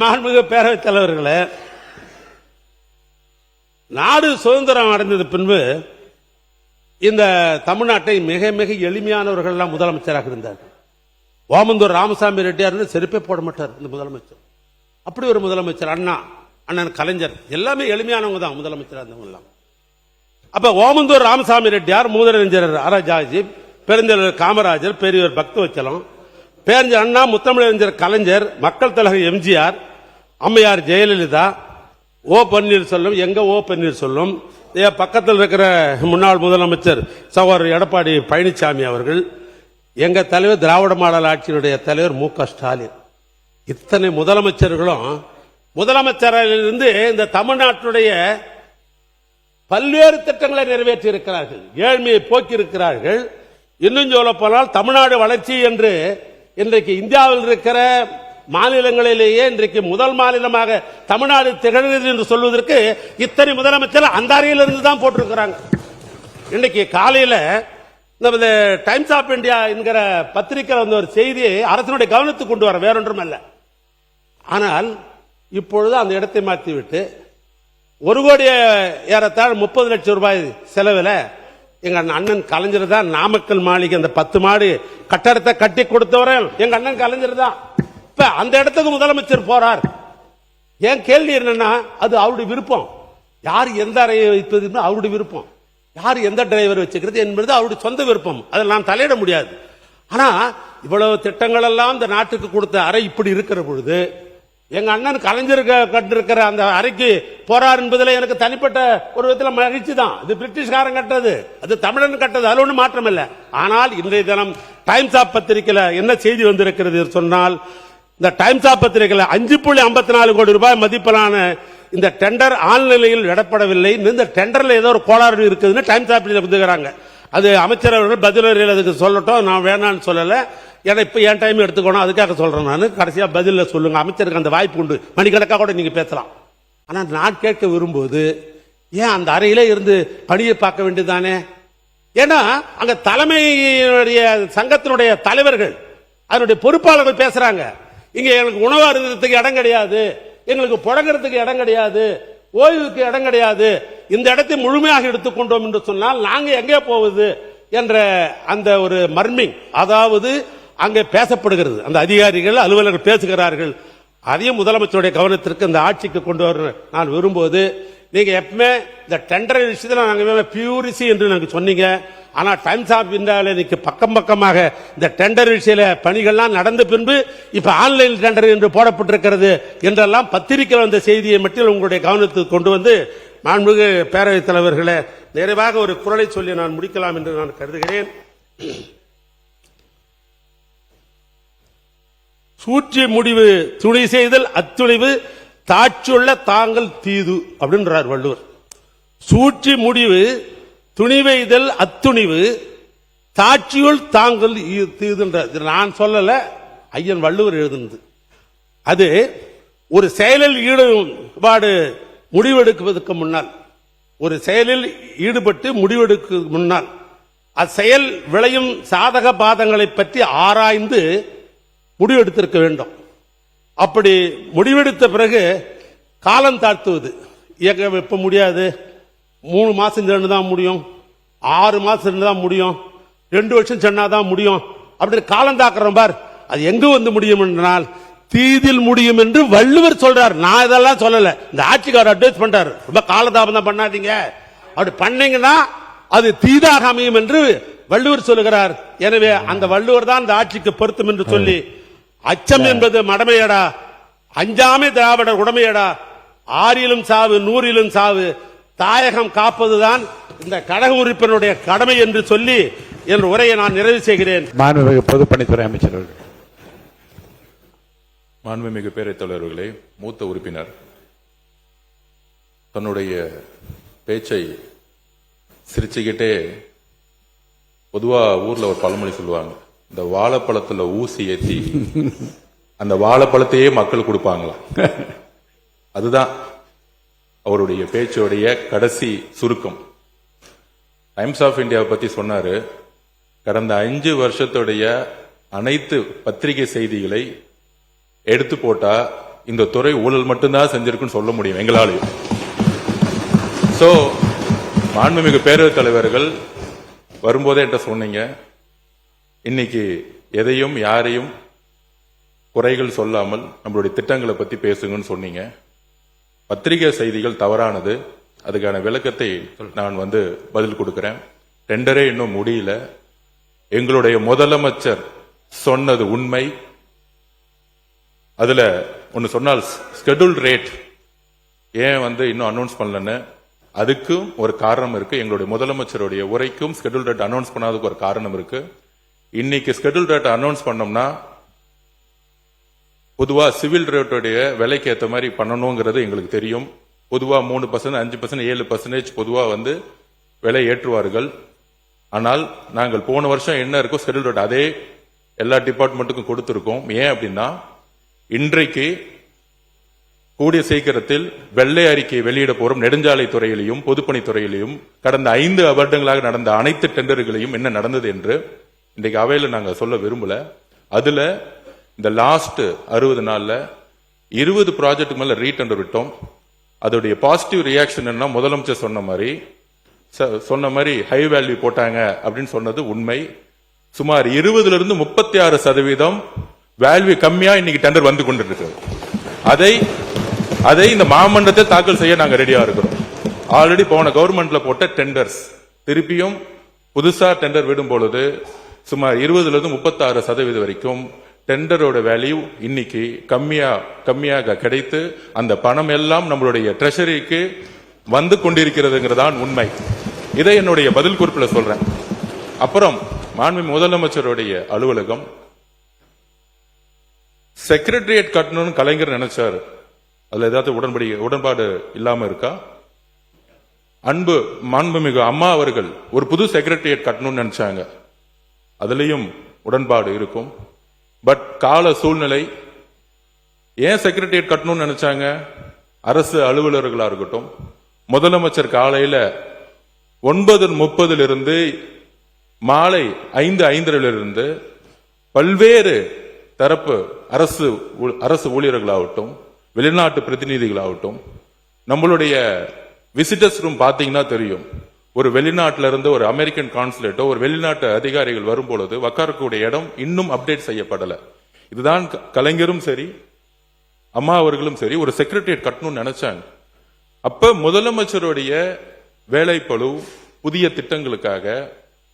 மாண்புமிகு பேரவைத் தலைவர்களே, நாடு சுதந்திரம் அடைந்தது பின்பு இந்த தமிழ்நாட்டை மிக மிக எளிமையானவர்கள் எல்லாம் முதலமைச்சராக இருந்தார்கள். ஓமந்தூர் ராமசாமி ரெட்டியார் செருப்பே போட மாட்டார் இந்த முதலமைச்சர். அப்படி ஒரு முதலமைச்சர். அண்ணன் கலைஞர் எல்லாமே எளிமையானவங்க தான் முதலமைச்சர் இருந்தவங்க எல்லாம். அப்ப ஓமந்தூர் ராமசாமி ரெட்டியார், முதலமைச்சர் ராஜாஜி, பெருந்தலைவர் காமராஜர், பெரியவர் பக்தவச்சலம், பேரறிஞர் அண்ணா, முத்தமிழறிஞர் கலைஞர், மக்கள் தலைவர் எம்ஜிஆர், அம்மையார் ஜெயலலிதா, ஓ பன்னீர்செல்வம், எங்க ஓ பன்னீர்செல்வம், பக்கத்தில் இருக்கிற முன்னாள் முதலமைச்சர் சகோதரர் எடப்பாடி பழனிசாமி அவர்கள், எங்க தலைவர் திராவிட மாடல் ஆட்சியினுடைய தலைவர் மு.க. ஸ்டாலின், இத்தனை முதலமைச்சர்களும் முதலமைச்சரிலிருந்து இந்த தமிழ்நாட்டுடைய பல்வேறு திட்டங்களை நிறைவேற்றி இருக்கிறார்கள், ஏழ்மையை போக்கி இருக்கிறார்கள். இன்னும் சொல்ல போனால் தமிழ்நாடு வளர்ச்சி என்று இன்றைக்கு இந்தியாவில் இருக்கிற மாநிலங்களிலேயே இன்றைக்கு முதல் மாநிலமாக தமிழ்நாடு திகழ்கிறது என்று சொல்வதற்கு இத்தனை முதலமைச்சர் அந்த அறையிலிருந்து தான் போட்டிருக்கிறாங்க. இன்னைக்கு காலையில இந்த டைம்ஸ் ஆப் இந்தியா என்கிற பத்திரிகை வந்து ஒரு செய்தியை அரசனுடைய கவனத்துக்கு கொண்டு வர, வேறொன்றும் அல்ல. ஆனால் இப்பொழுது அந்த இடத்தை மாற்றிவிட்டு 1 கோடி ஏறத்தாழ 30 லட்சம் ரூபாய் செலவில் எங்க அண்ணன் கலைஞர் தான் நாமக்கல் மாளிகை அந்த 10 மாடி கட்டடத்தை கட்டி கொடுத்தவரை எங்க அண்ணன் கலைஞர் தான். இப்ப அந்த இடத்துக்கு முதலமைச்சர் போறார். ஏன் கேள்வி என்னன்னா, அது அவருடைய விருப்பம். யார் எந்த அறையை வைப்பது அவருடைய விருப்பம், யார் எந்த டிரைவர் வச்சுக்கிறது என்பது அவருடைய சொந்த விருப்பம். அதில் நாம் தலையிட முடியாது. ஆனா இவ்வளவு திட்டங்கள் எல்லாம் இந்த நாட்டுக்கு கொடுத்த அறை இப்படி இருக்கிற பொழுது எங்க அண்ணன் கலைஞர் கட்டிருக்கிற அந்த அறைக்கு போறார் என்பதில் எனக்கு தனிப்பட்ட ஒரு விதத்தில் மகிழ்ச்சி தான். இது பிரிட்டிஷ்காரன் கட்டது, அது தமிழன் கட்டது, அது ஒன்றும் மாற்றம் இல்லை. ஆனால் இன்றைய தினம் டைம்ஸ் ஆப் பத்திரிகையில் என்ன செய்தி வந்திருக்கிறது சொன்னால், இந்த டைம்ஸ் ஆப் பத்திரிகையில் 5.54 கோடி ரூபாய் மதிப்பிலான இந்த டெண்டர் ஆழ்நிலையில் விடப்படவில்லை. இந்த டெண்டர்ல ஏதோ ஒரு கோளாறு இருக்குதுன்னு டைம்ஸ் ஆப் வந்துக்கிறாங்க. அது அமைச்சர் அவர்கள் பதில் அதுக்கு சொல்லட்டும், நான் வேணான்னு சொல்லல. ஏன்னா இப்ப என் டைம் எடுத்துக்கணும், அதுக்காக சொல்றேன். நான் கடைசியா பதில சொல்லுங்க, அமைச்சருக்கு அந்த வாய்ப்பு உண்டு, மணிக்கணக்கா கூட நீங்க பேசலாம். ஆனா நான் கேட்க விரும்புவது, ஏன் அந்த அறையிலே இருந்து பணியை பார்க்க வேண்டியதானே? ஏன்னா அங்க தலைமையுடைய சங்கத்தினுடைய தலைவர்கள், அதனுடைய பொறுப்பாளர்கள் பேசுறாங்க. இங்க எங்களுக்கு உணவு அருந்தத்துக்கு இடம் கிடையாது, எங்களுக்கு புழங்குறதுக்கு இடம் கிடையாது, ஓய்வுக்கு இடம் கிடையாது, இந்த இடத்தை முழுமையாக எடுத்துக்கொண்டோம் என்று சொன்னால் நாங்க எங்கே போவது என்ற அந்த ஒரு மர்மிங், அதாவது அங்கே பேசப்படுகிறது, அந்த அதிகாரிகள் அலுவலர்கள் பேசுகிறார்கள். அதையும் முதலமைச்சருடைய கவனத்திற்கு இந்த ஆட்சிக்கு கொண்டு வர நான் விரும்புவது, நீங்க எப்பவுமே இந்த டெண்டர் விஷயத்தில் நாங்க பியூரிசி என்று நாங்க சொன்னீங்க. ஆனா டைம்ஸ் ஆப் இந்தியாவில் இன்னைக்கு பக்கம் பக்கமாக இந்த டெண்டர் விஷய பணிகள்லாம் நடந்த பின்பு இப்ப ஆன்லைன் டெண்டர் என்று போடப்பட்டிருக்கிறது என்றெல்லாம் பத்திரிகையில் வந்த செய்தியை மட்டும் உங்களுடைய கவனத்துக்கு கொண்டு வந்து, மாண்புமிகு பேரவைத் தலைவர்களே, நிறைவாக ஒரு குரலை சொல்லி நான் முடிக்கலாம் என்று நான் கருதுகிறேன். சூழ்ச்சி முடிவு துணை செய்தல் அத்துணிவு, தாட்சியுள்ள தாங்கள் தீது அப்படின்றார் வள்ளுவர். சூழ்ச்சி முடிவு துணிவைதல் அத்துணிவு, தாட்சியுள் தாங்கள் தீதுன்றார். நான் சொல்லல, ஐயன் வள்ளுவர் எழுதுனது. அது ஒரு செயலில் ஈடுபாடு முடிவெடுப்பதற்கு முன்னால், ஒரு செயலில் ஈடுபட்டு முடிவெடுக்க முன்னால் அச்செயல் விளையும் சாதக பாதங்களை பற்றி ஆராய்ந்து முடிவெடுத்திருக்க வேண்டும். அப்படி முடிவெடுத்த பிறகு காலம் தாழ்த்துவது, இப்ப முடியாது, 3 மாசம் தான் முடியும், 6 மாசம் தான் முடியும், 2 வருஷம் சொன்னாதான் முடியும் அப்படி காலம் தாக்குறோம் பார், அது எங்க வந்து முடியும் என்றால் தீதில் முடியும் என்று வள்ளுவர் சொல்றார். நான் இதெல்லாம் சொல்லல, இந்த ஆட்சிக்காரர் அட்வைஸ் பண்றாரு, ரொம்ப காலதாபம் பண்ணாதீங்க, அப்படி பண்ணீங்கன்னா அது தீதாக அமையும் என்று வள்ளுவர் சொல்லுகிறார். எனவே அந்த வள்ளுவர் தான் இந்த ஆட்சிக்கு பொருத்தம் என்று சொல்லி, அச்சம் என்பது மடமையடா, அஞ்சாமை திராவிடர் உடமையடா, 6லும் சாவு 100லும் சாவு, தாயகம் காப்பதுதான் இந்த கழக உறுப்பினருடைய கடமை என்று சொல்லி என் உரையை நான் நிறைவு செய்கிறேன். மாண்புமிகு பொதுப்பணித்துறை அமைச்சர் அவர்கள். மாண்புமிகு பேரவைத் தலைவர்களே, மூத்த உறுப்பினர் தன்னுடைய பேச்சை சிரிச்சுக்கிட்டே, பொதுவா ஊர்ல ஒரு பழமொழி சொல்லுவாங்க, இந்த வாழைப்பழத்துல ஊசி ஏத்தி அந்த வாழைப்பழத்தையே மக்கள் கொடுப்பாங்களா, அதுதான் அவருடைய பேச்சோடைய கடைசி சுருக்கம். டைம்ஸ் ஆஃப் இந்தியாவை பத்தி சொன்னாரு. கடந்த 5 வருஷத்துடைய அனைத்து பத்திரிகை செய்திகளை எடுத்து போட்டா இந்த துறை ஊழல் மட்டும்தான் செஞ்சிருக்குன்னு சொல்ல முடியும் எங்களாலையும். சோ மாண்புமிகு பேரவைத் தலைவர்கள் வரும்போதே என்கிட்ட சொன்னீங்க, இன்னைக்கு எதையும் யாரையும் குறைகள் சொல்லாமல் நம்மளுடைய திட்டங்களை பத்தி பேசுங்கன்னு சொன்னீங்க. பத்திரிகை செய்திகள் தவறானது, அதுக்கான விளக்கத்தை நான் பதில் கொடுக்கிறேன். டெண்டரே இன்னும் முடியல. எங்களுடைய முதலமைச்சர் சொன்னது உண்மை. அதுல ஒன்னு சொன்னால் ஸ்கெடியூல் ரேட் ஏன் இன்னும் அனௌன்ஸ் பண்ணலன்னு, அதுக்கும் ஒரு காரணம் இருக்கு. எங்களுடைய முதலமைச்சருடைய உரைக்கும் ஸ்கெடியூல் ரேட் அனௌன்ஸ் பண்ணாததுக்கு ஒரு காரணம் இருக்கு. இன்னைக்கு ஸ்கெடியூல் ரேட் அனௌன்ஸ் பண்ணோம்னா பொதுவா சிவில் ரேட்டுடைய விலைக்கு ஏற்ற மாதிரி பண்ணணுங்கிறது எங்களுக்கு தெரியும். பொதுவா 3%, 5%, 7% பொதுவா விலை ஏற்றுவார்கள். ஆனால் நாங்கள் போன வருஷம் என்ன இருக்கோ ஸ்கெடியூல் ரேட் அதே எல்லா டிபார்ட்மெண்ட்டுக்கும் கொடுத்திருக்கோம். ஏன் அப்படின்னா, இன்றைக்கு கூடிய சீக்கிரத்தில் வெள்ளை அறிக்கை வெளியிட போறோம். நெடுஞ்சாலை துறையிலையும் பொதுப்பணித்துறையிலையும் கடந்த 5 வருடங்களாக நடந்த அனைத்து டெண்டர்களையும் என்ன நடந்தது என்று இன்றைக்கு அவையில நாங்க சொல்ல விரும்பல. அதுல இந்த லாஸ்ட் 60 நாள்ல 20 ப்ராஜெக்ட் மேல ரீடெண்டர் விட்டோம். அதோடைய பாசிட்டிவ் ரியாக்ஷன் என்ன, முதலமைச்சர் சொன்ன மாதிரி ஹை வேல்யூ போட்டாங்க அப்படின்னு சொன்னது உண்மை. சுமார் 20% 36% வேல்யூ கம்மியா இன்னைக்கு டெண்டர் வந்து கொண்டிருக்கு. அதை இந்த மாமன்றத்தை தாக்கல் செய்ய நாங்க ரெடியா இருக்கிறோம். ஆல்ரெடி போன கவர்மெண்ட்ல போட்ட டெண்டர்ஸ் திருப்பியும் புதுசா டெண்டர் விடும் பொழுது சுமார் 20% 36% வரைக்கும் டெண்டரோட வேல்யூ இன்னைக்கு கம்மியாக கிடைத்து அந்த பணம் எல்லாம் நம்மளுடைய ட்ரெஷரிக்கு வந்து கொண்டிருக்கிறதுங்கிறதான் உண்மை. இதை என்னுடைய பதில் குறிப்பில் சொல்றேன். அப்புறம் மாண்புமிகு முதலமைச்சருடைய அலுவலகம் செக்ரட்டரியேட் கட்டணும்னு கலைஞர் நினைச்சாரு. அதுல ஏதாவது உடன்பாடு இல்லாம இருக்கா? மாண்புமிகு அம்மா அவர்கள் ஒரு புது செக்ரட்டரியேட் கட்டணும்னு நினைச்சாங்க. அதுலயும் உடன்பாடு இருக்கும். பட் கால சூழ்நிலை ஏன் செக்ரட்டரியேட் கட்டணும்னு நினைச்சாங்க? அரசு அலுவலர்களா இருக்கட்டும், முதலமைச்சர் காலையில 9:30 மாலை 5:05 பல்வேறு தரப்பு அரசு ஊழியர்களாகட்டும், வெளிநாட்டு பிரதிநிதிகளாகட்டும், நம்மளுடைய விசிட்டர்ஸ் ரூம் பாத்தீங்கன்னா தெரியும். ஒரு வெளிநாட்டில இருந்து ஒரு அமெரிக்கன் கான்சுலேட்டோ ஒரு வெளிநாட்டு அதிகாரிகள் வரும்பொழுது உட்காரக்கூடிய இடம் இன்னும் அப்டேட் செய்யப்படல. இதுதான் கலைஞரும் சரி அம்மா அவர்களும் சரி ஒரு செக்ரட்டரியேட் கட்டணும்னு நினைச்சாங்க. அப்ப முதலமைச்சருடைய வேலைப்பளு புதிய திட்டங்களுக்காக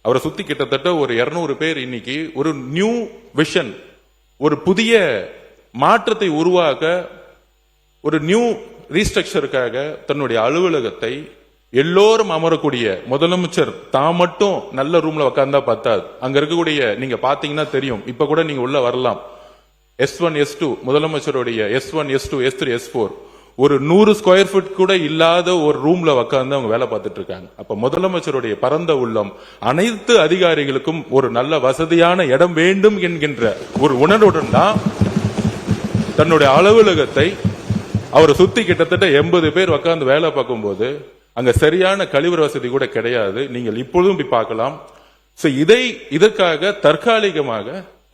அவரை சுத்தி கிட்டத்தட்ட ஒரு 200 பேர் இன்னைக்கு ஒரு நியூ விஷன், ஒரு புதிய மாற்றத்தை உருவாக்க, ஒரு நியூ ரீஸ்ட்ரக்சருக்காக தன்னுடைய அலுவலகத்தை எல்லோரும் அமரக்கூடிய முதலமைச்சர் தான் மட்டும் நல்ல ரூம்ல உட்கார்ந்தா பத்தாது. அங்க இருக்கக்கூடிய நீங்க பாத்தீங்கன்னா தெரியும். இப்ப கூட நீங்க உள்ள வரலாம். S1 S2 முதலமைச்சருடைய S1 S2 S3 S4 ஒரு 100 ஸ்கொயர் ஃபீட் கூட இல்லாத ஒரு ரூம்ல உட்கார்ந்து அவங்க வேலை பார்த்துட்டு இருக்காங்க. அப்ப முதலமைச்சருடைய பரந்த உள்ளம் அனைத்து அதிகாரிகளுக்கும் ஒரு நல்ல வசதியான இடம் வேண்டும் என்கின்ற ஒரு உணர்வுடன் தான் தன்னுடைய அலுவலகத்தை அவரை சுத்தி கிட்டத்தட்ட 80 பேர் உட்கார்ந்து வேலை பார்க்கும் போது அங்க சரியான கழிவறை வசதி கூட கிடையாது. நீங்கள் இப்பொழுதும் போய் பார்க்கலாம். இதற்காக தற்காலிகமாக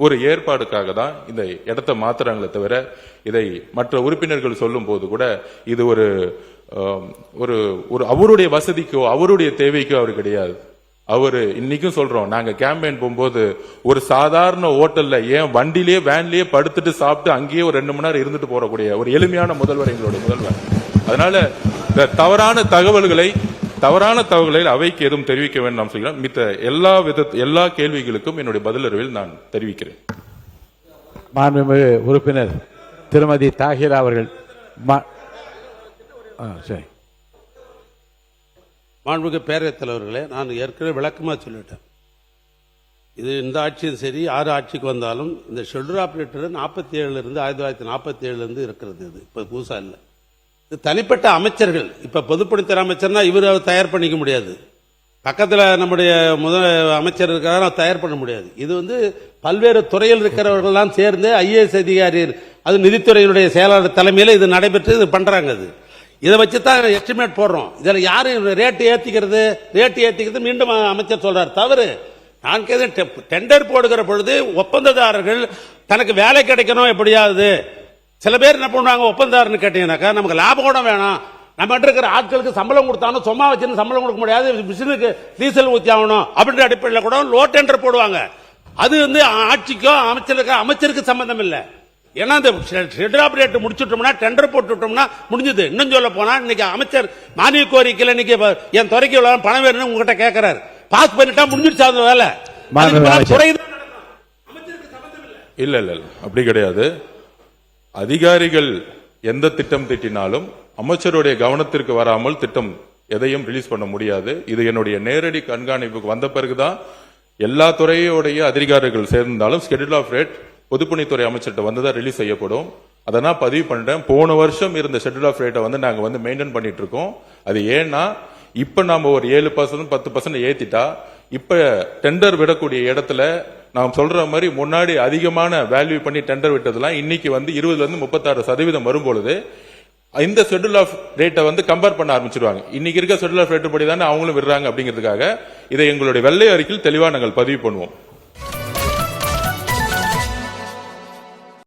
ஒரு ஏற்பாடுக்காக தான் இந்த இடத்தை மாத்துறாங்களே தவிர இதை மற்ற உறுப்பினர்கள் சொல்லும் போது கூட இது ஒரு அவருடைய வசதிக்கோ அவருடைய தேவைக்கோ அவர் கிடையாது. அவரு இன்னைக்கும் சொல்றோம், நாங்க கேம்பெயின் போகும்போது ஒரு சாதாரண ஹோட்டல்ல ஏன் வண்டிலேயே வேன்லயே படுத்துட்டு சாப்பிட்டு அங்கேயே ஒரு 2 மணி நேரம் இருந்துட்டு போறக்கூடிய ஒரு எளிமையான முதல்வர் எங்களுடைய முதல்வர். அதனால இந்த தவறான தகவல்களை அவைக்கு எதுவும் தெரிவிக்க வேண்டும் சொல்கிறேன். மித்த எல்லா கேள்விகளுக்கும் என்னுடைய பதிலறிவில் நான் தெரிவிக்கிறேன். மாண்புமிகு உறுப்பினர் திருமதி தாஹிரா அவர்கள். சரி. மாண்புமிகு பேரவைத் தலைவர்களே, நான் ஏற்கனவே விளக்கமா சொல்லிட்டேன். இது இந்த ஆட்சியும் சரி 6 ஆட்சிக்கு வந்தாலும் இந்த ஷெட்யூல் ஆபரேட்டர் 1947 இருக்கிறது. இது இப்ப புதுசா இல்லை. இது தனிப்பட்ட அமைச்சர்கள். இப்ப பொதுப்பணித்துறை அமைச்சர்னா இவர் தயார் பண்ணிக்க முடியாது. பக்கத்துல நம்முடைய அமைச்சர் இருக்கிறார், தயார் பண்ண முடியாது. இது பல்வேறு துறையில் இருக்கிறவர்கள்லாம் சேர்ந்து IAS அதிகாரி, அது நிதித்துறையினுடைய செயலாளர் தலைமையில் இது நடைபெற்று இது பண்றாங்க. இதை வச்சுதான் எஸ்டிமேட் போடுறோம். இதுல யாரு ரேட்டு ஏத்திக்கிறது மீண்டும் அமைச்சர் சொல்றார் தவறு. நான் டெண்டர் போடுகிற பொழுது ஒப்பந்ததாரர்கள் தனக்கு வேலை கிடைக்கணும், எப்படியாவது சில பேர் என்ன பண்ணுவாங்க, ஒப்பந்தாருன்னு கேட்டீங்கன்னாக்கா நமக்கு லாபம் கூட வேணாம், நம்ம இருக்கிற ஆட்களுக்கு சம்பளம் கொடுத்தாலும் சும்மா வச்சு சம்பளம் கொடுக்க முடியாது, மிஷினுக்கு டீசல் ஊற்றி ஆகணும் அப்படின்ற அடிப்படையில் கூட லோ டெண்டர் போடுவாங்க. அது ஆட்சிக்கோ அமைச்சருக்கு சம்பந்தம் இல்லை. ஏன்னா இந்த ஷெட்யூல் ஆஃப் ரேட் முடிச்சுட்டோம்னா, டெண்டர் போட்டுட்டோம்னா முடிஞ்சது. இன்னும் சொல்ல போனா இன்னைக்கு அமைச்சர் மானிய கோரிக்கையில் இன்னைக்கு என் துறைக்கு எவ்வளவு பணம் வேணும்னு உங்ககிட்ட கேட்கிறாரு, பாஸ் பண்ணிட்டா முடிஞ்சிருச்சு அந்த வேலை. இல்ல இல்ல அப்படி கிடையாது. அதிகாரிகள் எந்த திட்டம் திட்டினாலும் அமைச்சருடைய கவனத்திற்கு வராமல் திட்டம் எதையும் ரிலீஸ் பண்ண முடியாது. இது என்னுடைய நேரடி கண்காணிப்புக்கு வந்த பிறகுதான் எல்லா துறையோடைய அதிகாரிகள் சேர்ந்தாலும் ஷெட்யூல் ஆஃப் ரேட் பொதுப்பணித்துறை அமைச்சர்கிட்ட வந்துதான் ரிலீஸ் செய்யப்படும். அதை நான் பதிவு பண்றேன். போன வருஷம் இருந்த ஷெட்யூல் ஆஃப் ரேட்டை நாங்க மெயின்டைன் பண்ணிட்டு இருக்கோம். அது ஏன்னா இப்ப நாம ஒரு 7% 10% ஏத்திட்டா இப்ப டெண்டர் விடக்கூடிய இடத்துல நாம் சொல்ற மாதிரி முன்னாடி அதிகமான வேல்யூ பண்ணி டெண்டர் விட்டதெல்லாம் இன்னைக்கு 20% 36% வரும்பொழுது இந்த ஷெட்யூல் ஆஃப் ரேட்டை கம்பேர் பண்ண ஆரம்பிச்சிருவாங்க. இன்னைக்கு இருக்க ஷெட்யூல் ஆஃப் ரேட் படி தானே அவங்களும் விடுறாங்க. அப்படிங்கிறதுக்காக இதை எங்களுடைய வெள்ளை அறிக்கையில் தெளிவா நாங்கள் பதிவு பண்ணுவோம்.